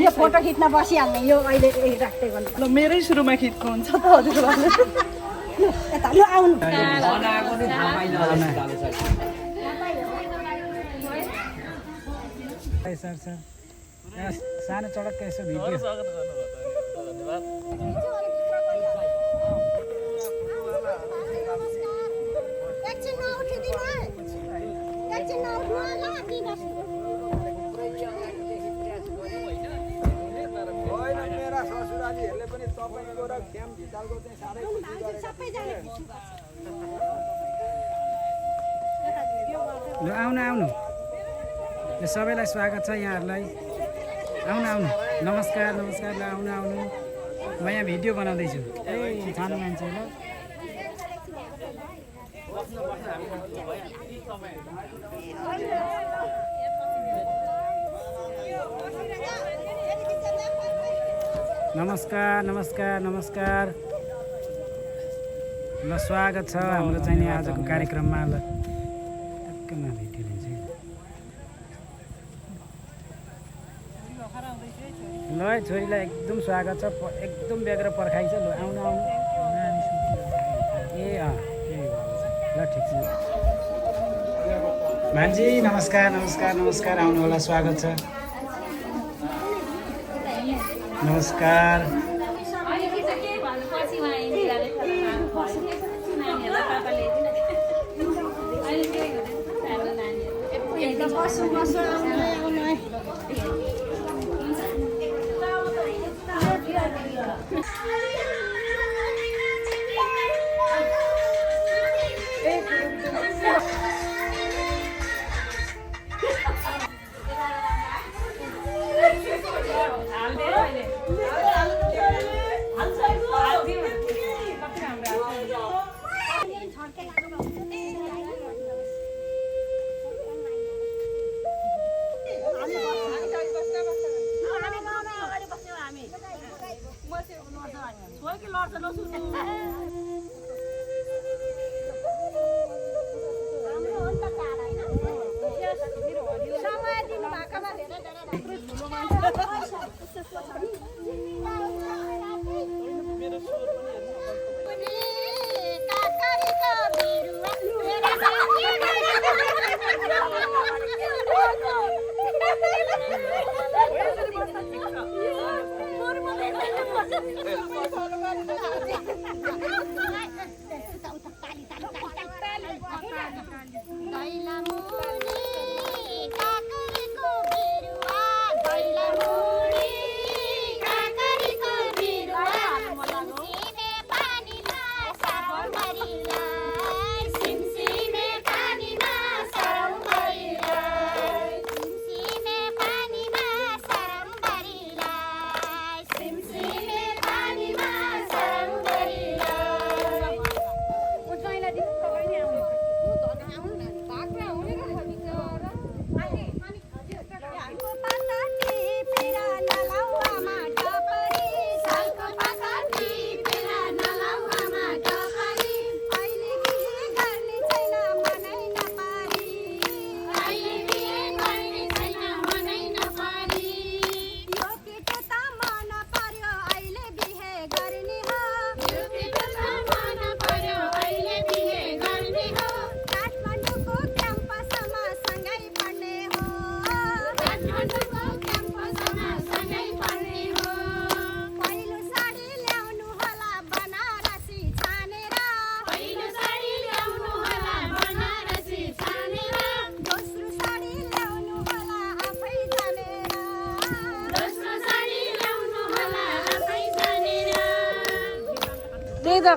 यो फोटो खिच्न बसिहाल्ने यो अहिले राख्दै गर्नु ल मेरै सुरुमा खिच्नु हुन्छ त हजुरले यता लु आउनु सर सर सानो चडक्क यसो भिडियो ससुरालीहरूले पनि तपाईँको र क्याम्प भितालको चाहिँ साह्रै खुसी ल आउनु आउनु यो सबैलाई स्वागत छ यहाँहरूलाई आउनु आउनु नमस्कार नमस्कार ल आउनु आउनु म यहाँ भिडियो बनाउँदैछु ए सानो मान्छे ल नमस्कार नमस्कार नमस्कार ल स्वागत छ हाम्रो चाहिँ आजको कार्यक्रममा ल टक्कमा भिडियो लिन्छ ल छोरीलाई एकदम स्वागत छ एकदम बेग्र पर्खाइ छ ल आउनु आउनु ए ल ठिक छ भान्जी नमस्कार नमस्कार नमस्कार आउनु होला स्वागत छ नमस्कार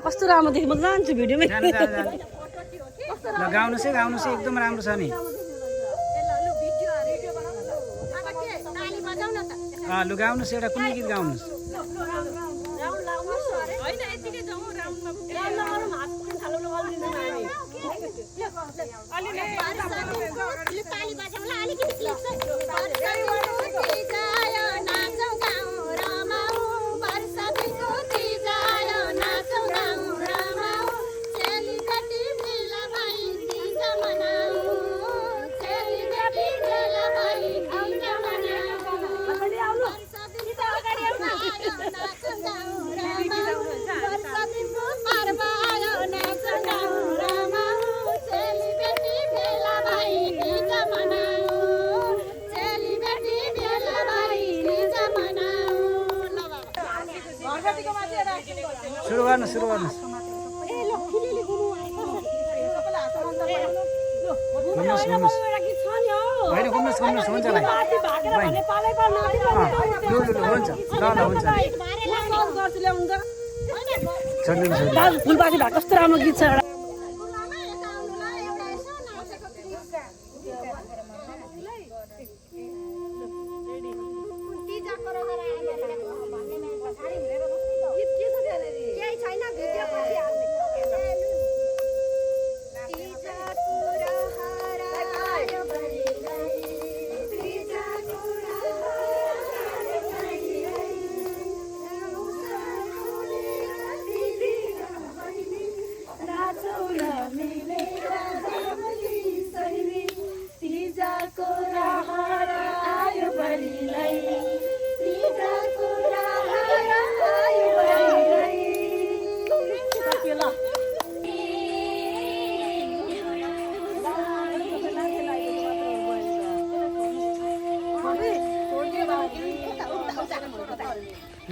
कस्तो राम्रो देख्नु म जान्छु भिडियोमा ल गाउनुहोस् है एकदम राम्रो छ नि लु गाउनुहोस् एउटा कुनै गीत गाउनुहोस् सुरु गर्नुहोस् सुरु गर्नुहोस् घुम्नुहोस् घुम्नुहोस् होइन घुम्नुहोस् घुम्नुहोस् हुन्छ भाइ लु लु लु हुन्छ ल ल हुन्छ छोड्नु छोड्नु फुलबारी भएको कस्तो राम्रो गीत छ एउटा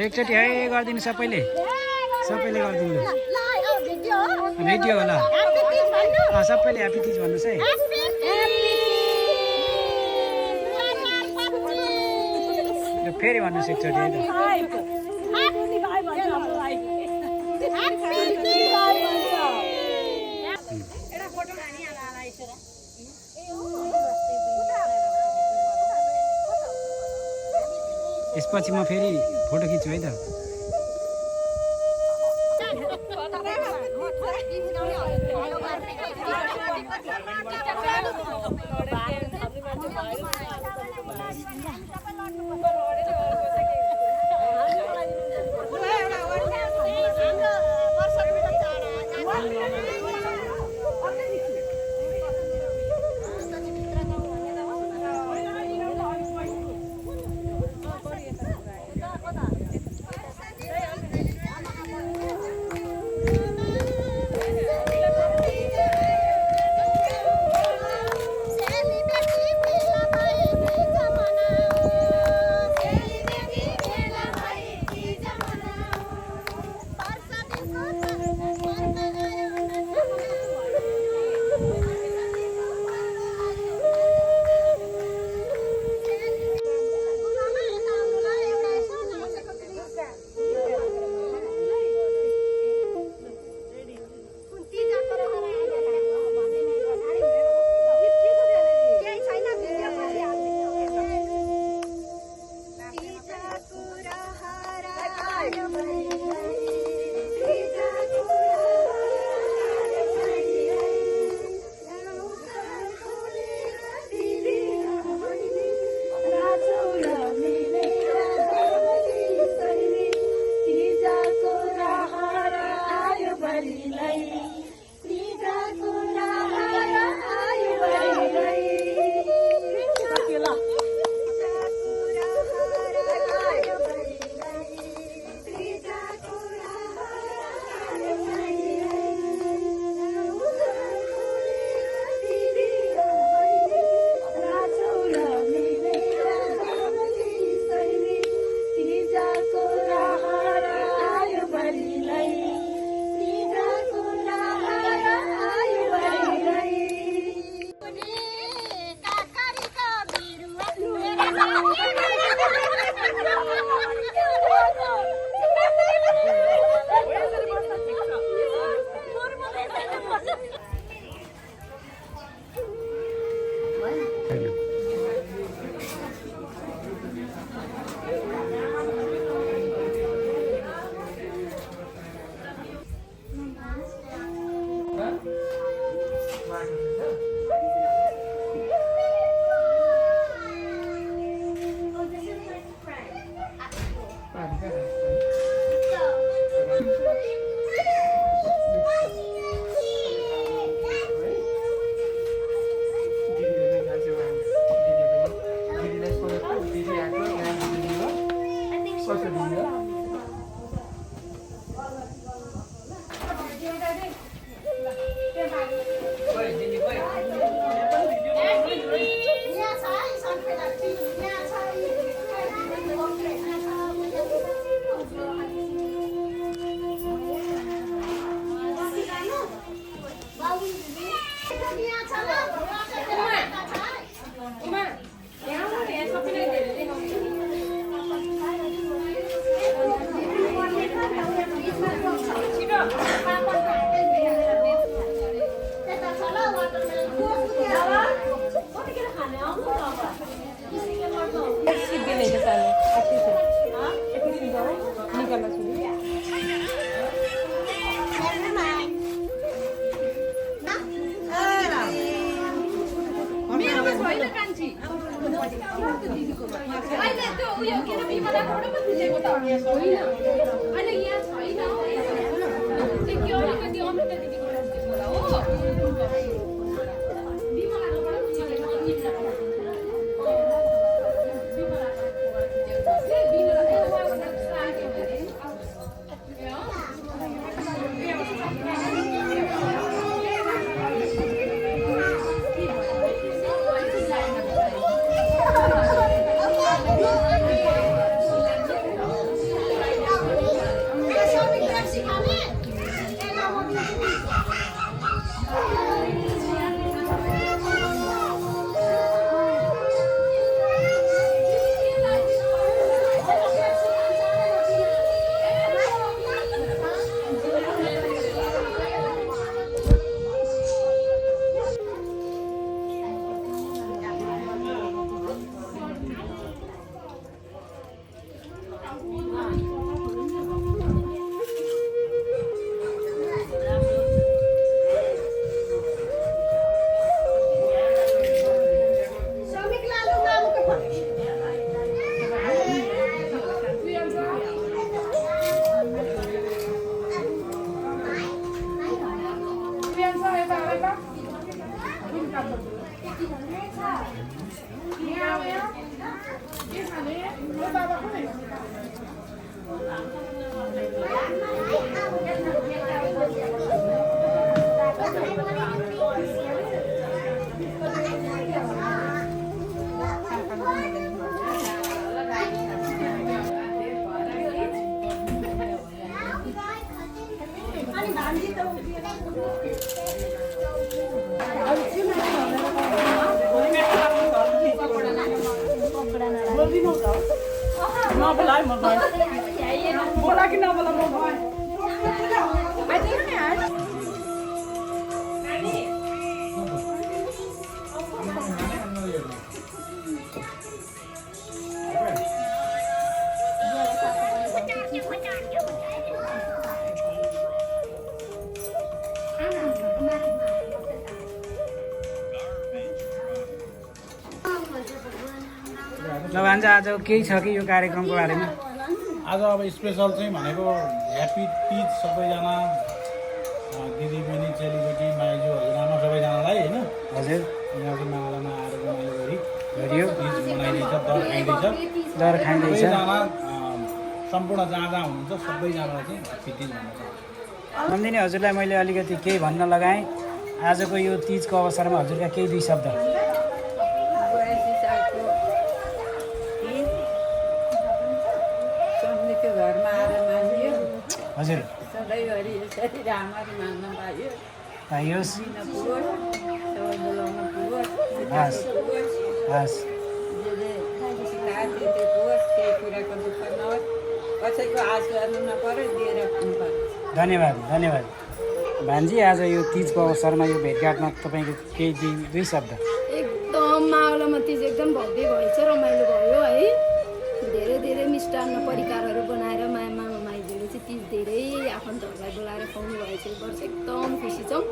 एकचोटि है गरिदिनु सबैले सबैले गरिदिनु भिडियो होला सबैले ह्याप्पी तिज भन्नुहोस् है फेरि भन्नुहोस् एकचोटि है यसपछि म फेरि फोटो खिच्छु है त होइन कान्छी अहिले त्यो उयो के अरे बिमलाकोबाट पो खिचेको त होइन अहिले यहाँ छैन त्यो के हो कति अमृता दिदीकोबाट खिचेको होला हो बिमलाकोबाट खिचेको नबोलाइ म गएँ बोला कि नबोला म गएँ ल भान्जा आज केही छ कि यो कार्यक्रमको बारेमा आज अब स्पेसल चाहिँ भनेको ह्याप्पी तिज सबैजना दिदीबहिनी चेलीबेटी माइजू हजुरआमा सबैजनालाई होइन हजुर यहाँको मावलामा आएर रमाइलो गरियो तिज मनाइँदैछ दर खाइँदैछ दर खाइँदैछ सबैजना सम्पूर्ण जहाँ जहाँ हुनुहुन्छ सबैजनालाई चाहिँ ह्याप्पी तिज भन्न चाहन्छु। नन्दिनी हजुरलाई मैले अलिकति केही भन्न लगाएँ आजको यो तिजको अवसरमा हजुरका केही दुई शब्द घरमा आएर मानियो हजुर सधैँभरि यसरी राम्ररी मान्न पाइयो पाइयोस् दिन पुगोस् सबै बोलाउन पुगोस् हस् हस् जे सिकायो त्यो पुगोस् केही कुराको दुःख नहोस् कसैको आश गर्नु नपरोस् दिएर खानु परोस्। धन्यवाद धन्यवाद भान्जी आज यो तिजको अवसरमा यो भेटघाटमा तपाईँको केही दुई शब्द एकदम मावलामा तिज एकदम भव्य भएछ रमाइलो भयो है धेरै धेरै मिष्टान्न परिकारहरू बनाएर मामा माइजूले चाहिँ तिज धेरै आफन्तहरूलाई बोलाएर खुवाउनु भएछ वर्ष एकदम खुसी छौँ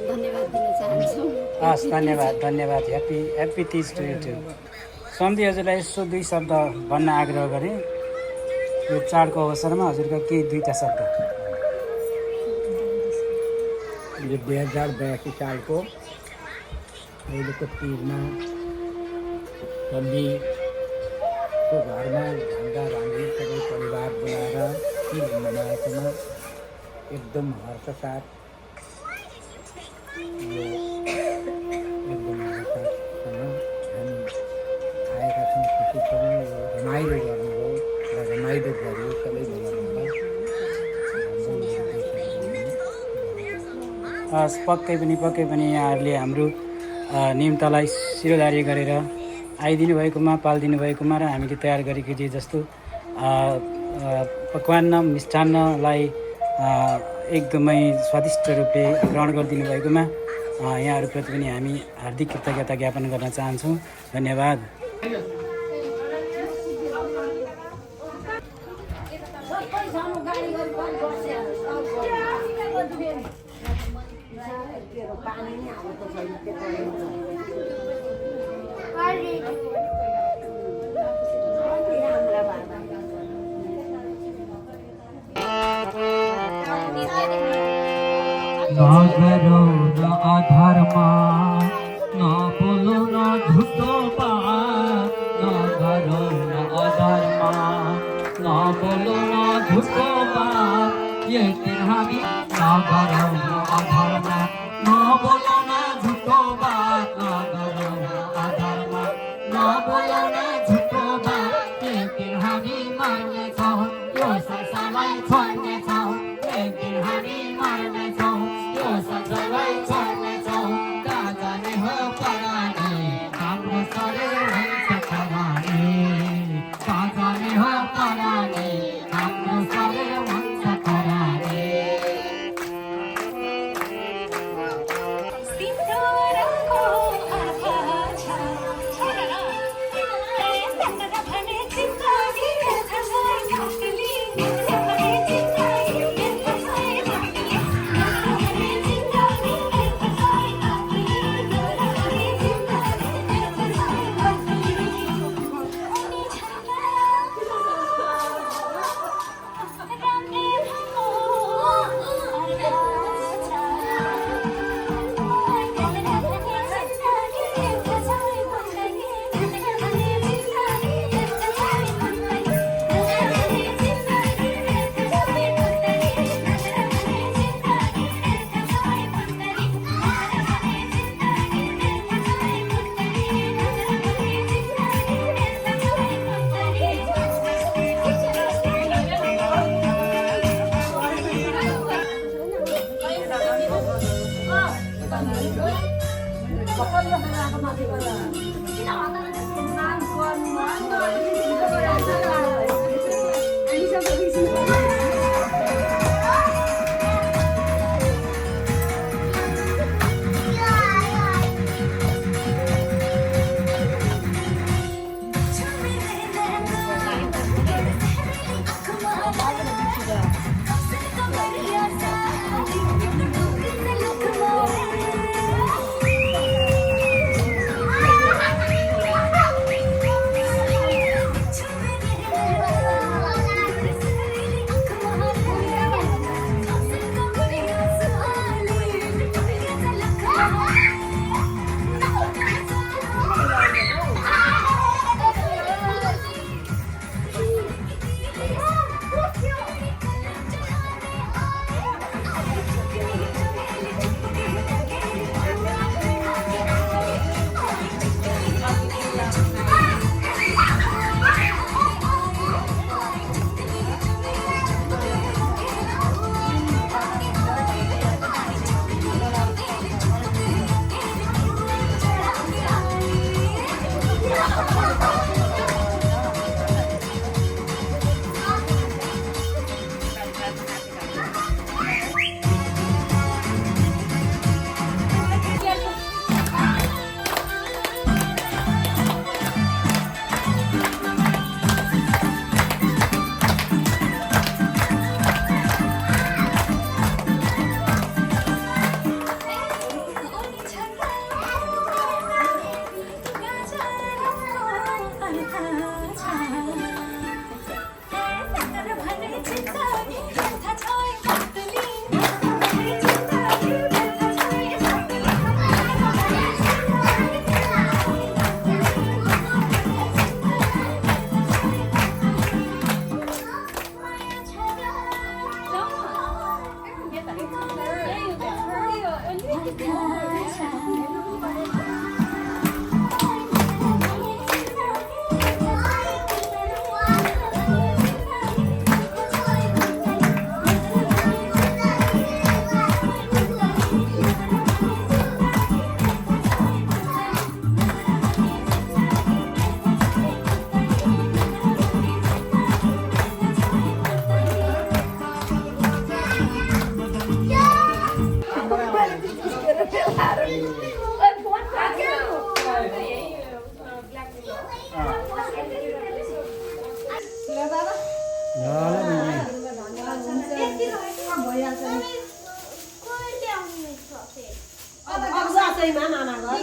धन्यवाद दिन चाहन्छौँ हस् धन्यवाद धन्यवाद happy Teej to you to सम्धी हजुरलाई यसो दुई शब्द भन्न आग्रह गरेँ यो चाडको अवसरमा हजुरका केही दुईवटा शब्द यो 2082 सालको अहिलेको तिजमा सन्धीको घरमा भान्जा भान्जी सबै परिवार बोलाएर तिज मनाएकोमा एकदम हर्षसाथ यो एकदम हर्षसाथसँग हामी आएका छौँ खुसी छौँ रमाइलो गर्नुभयो र रमाइलो गऱ्यो सबैजनालाई पक्कै पनि यहाँहरूले हाम्रो निम्तलाई सिरोधारी गरेर आइदिनु भएकोमा पालिदिनु भएकोमा र हामीले तयार गरेको जे जस्तो पकवान मिष्टान्नलाई एकदमै स्वादिष्ट रूपले ग्रहण गरिदिनु भएकोमा यहाँहरूप्रति पनि हामी हार्दिक कृतज्ञता ज्ञापन गर्न चाहन्छौँ। धन्यवाद।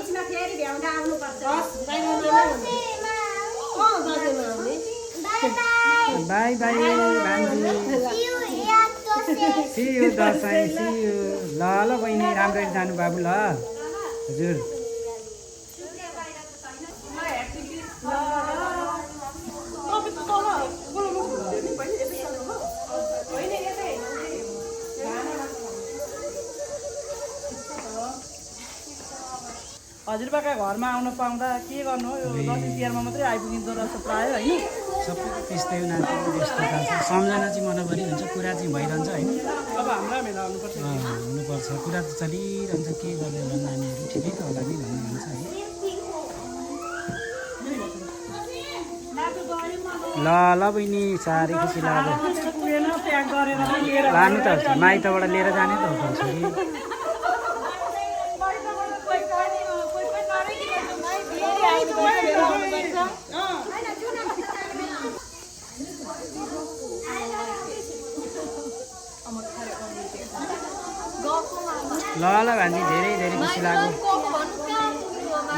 बिचमा फेरि भ्याउँदा आउनुपर्छ बाई बाई भान्जी see you Dashain see you ल ल बहिनी राम्ररी जानु बाबु ल हजुर हजुरबाका घरमा आउन पाउँदा के गर्नु हो यो दसैँ तिहारमा मात्रै आइपुगिँदो रहेछ प्रायः होइन सबैको त्यस्तै हो नाति त्यस्तो खालको सम्झना चाहिँ मनभरि हुन्छ कुरा चाहिँ भइरहन्छ होइन अब हाम्रा मेला आउनुपर्छ हुनुपर्छ कुरा त चलिरहन्छ के गर्ने होला नानीहरू ठिकै त होला नि भन्ने हुन्छ है ल ल बहिनी साह्रै खुसी लाग्यो पुगेन प्याक गरेर लिएर लानु त माइतबाट लिएर जाने त हो छोरी ल ल भान्जी धेरै धेरै खुसी लाग्यो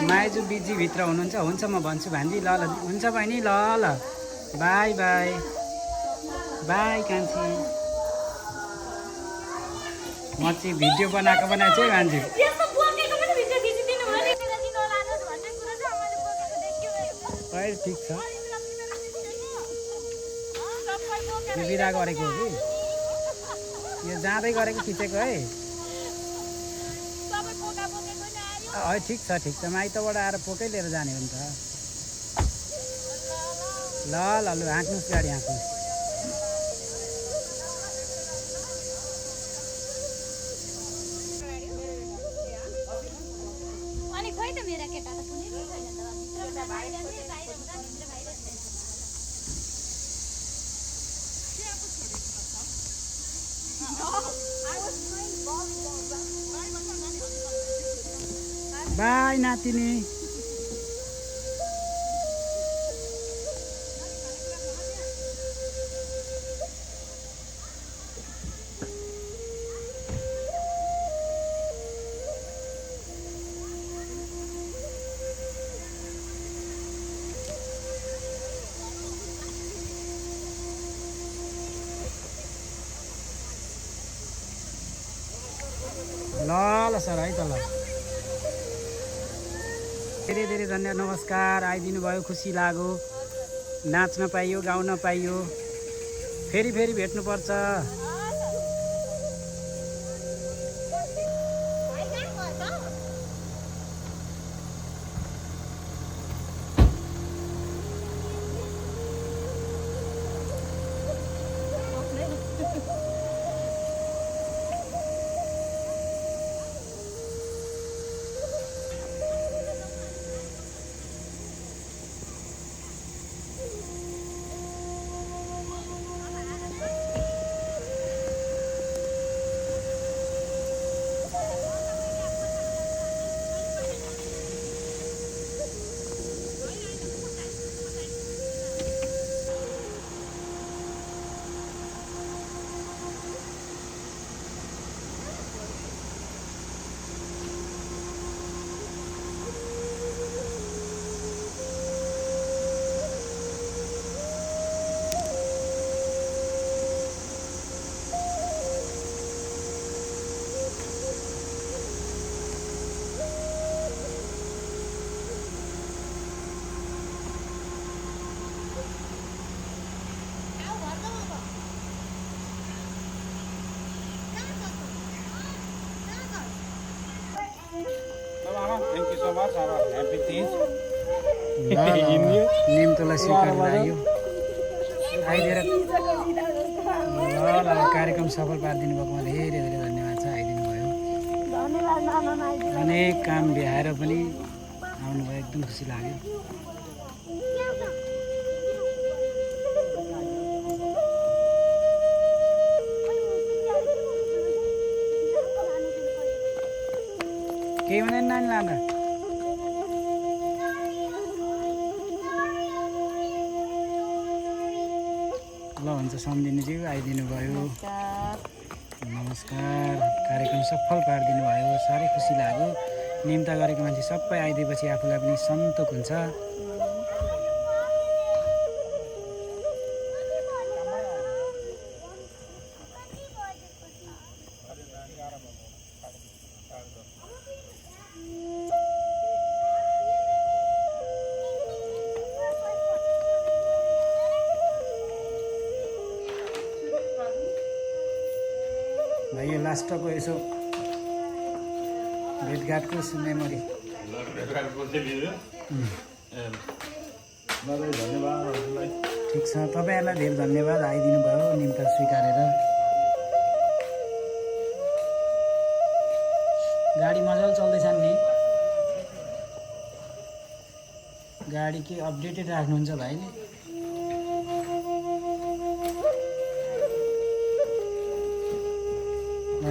माइजू बिजी भित्र हुनुहुन्छ हुन्छ म भन्छु भान्जी ल ल हुन्छ बहिनी ल ल बाई बाई बाई कान्छी म चाहिँ भिडियो बनाएको चाहिँ भान्जी ठिक छ यो बिदा गरेको हो कि यो जाँदै गरेको खिचेको है ठिक छ माइतबाट आएर पोकै लिएर जाने हो नि त ल ल लु हाँक्नुहोस् गाडी हाँक्नुहोस् अनि खोइ त मेरा केटा बाई नातिनी। ल सर है त ल धेरै धेरै धन्यवाद नमस्कार आइदिनु भयो खुसी लाग्यो नाच्न पाइयो गाउन पाइयो फेरि फेरि भेट्नुपर्छ Thank you so much. Have a happy Tees. निम्तोलाई स्वीकार लाग्यो आइदिएर ल ल कार्यक्रम सफल पारिदिनु भएकोमा धेरै धेरै धन्यवाद छ आइदिनु भयो अनेक काम भ्याएर पनि आउनुभयो एकदम खुसी लाग्यो केही हुँदैन नानी लाँदा ल हुन्छ सम्झिनुज्यू आइदिनु भयो नमस्कार कार्यक्रम सफल पारिदिनु भयो साह्रै खुसी लाग्यो निम्ता गरेको मान्छे सबै आइदिएपछि आफूलाई पनि सन्तोक हुन्छ भाइ यो लास्टको यसो भेटघाटको मेमोरी ठिक छ तपाईँहरूलाई धेरै धन्यवाद आइदिनु भयो निम्ता स्वीकारेर गाडी मजाले चल्दैछ नि गाडी के अपडेटेड राख्नुहुन्छ भाइले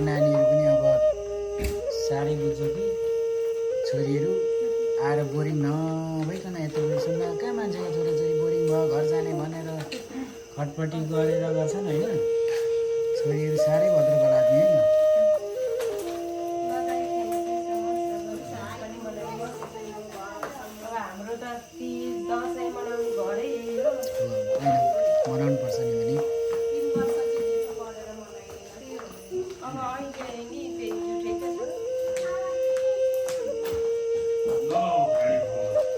नानीहरू पनि अब साह्रै बुझ्छ कि छोरीहरू आएर बोरिङ नभइकन यता बेरसम्म कहाँ मान्छेको छोराछोरी बोरिङ भयो घर जाने भनेर खटपट्टि गरेर गर्छन् होइन छोरीहरू साह्रै भद्र गलाद्ने होइन मनाउनुपर्छ नि भने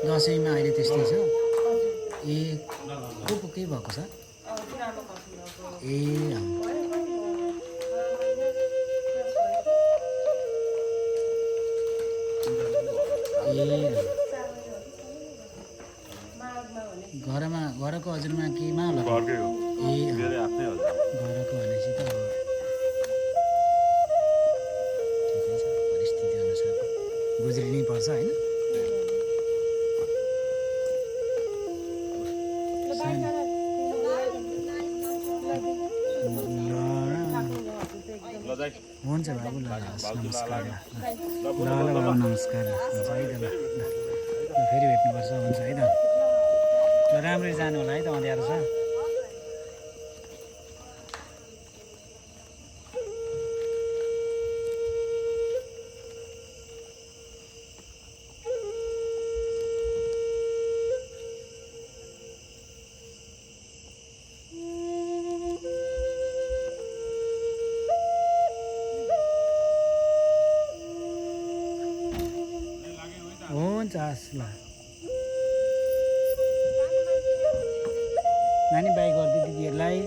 दसैँमा अहिले त्यस्तै छ ए को पो केही भएको छ ए घरको हजुरमा केमा होला ए घरको भनेपछि त अब ठिकै छ परिस्थिति अनुसार गुज्रिनै पर्छ होइन छैन हुन्छ बाबु ल हस् नमस्कार ल ल बाबु नमस्कार हुन्छ है त ल फेरि भेट्नुपर्छ हुन्छ है त ल राम्ररी जानु होला है त अँध्यारो छ हुन्छ हस् ल नानी बाई गरिदियो दिदीहरूलाई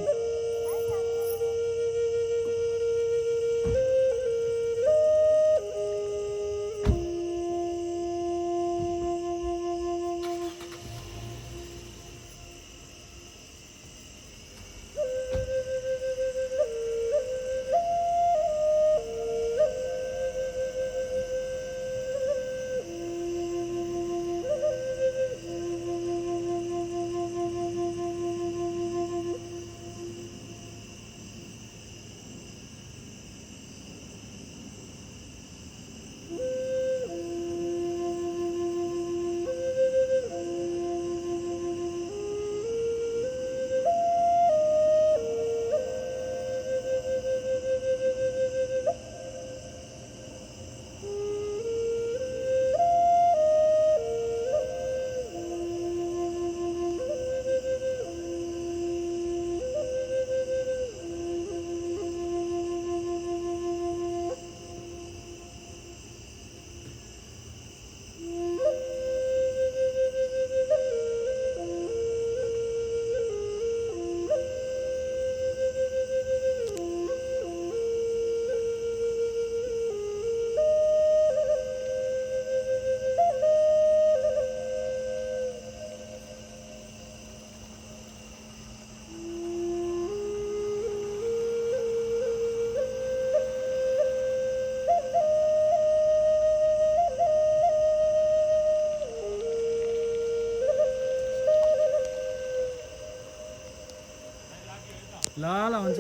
ल ल हुन्छ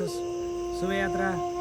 शुभयात्रा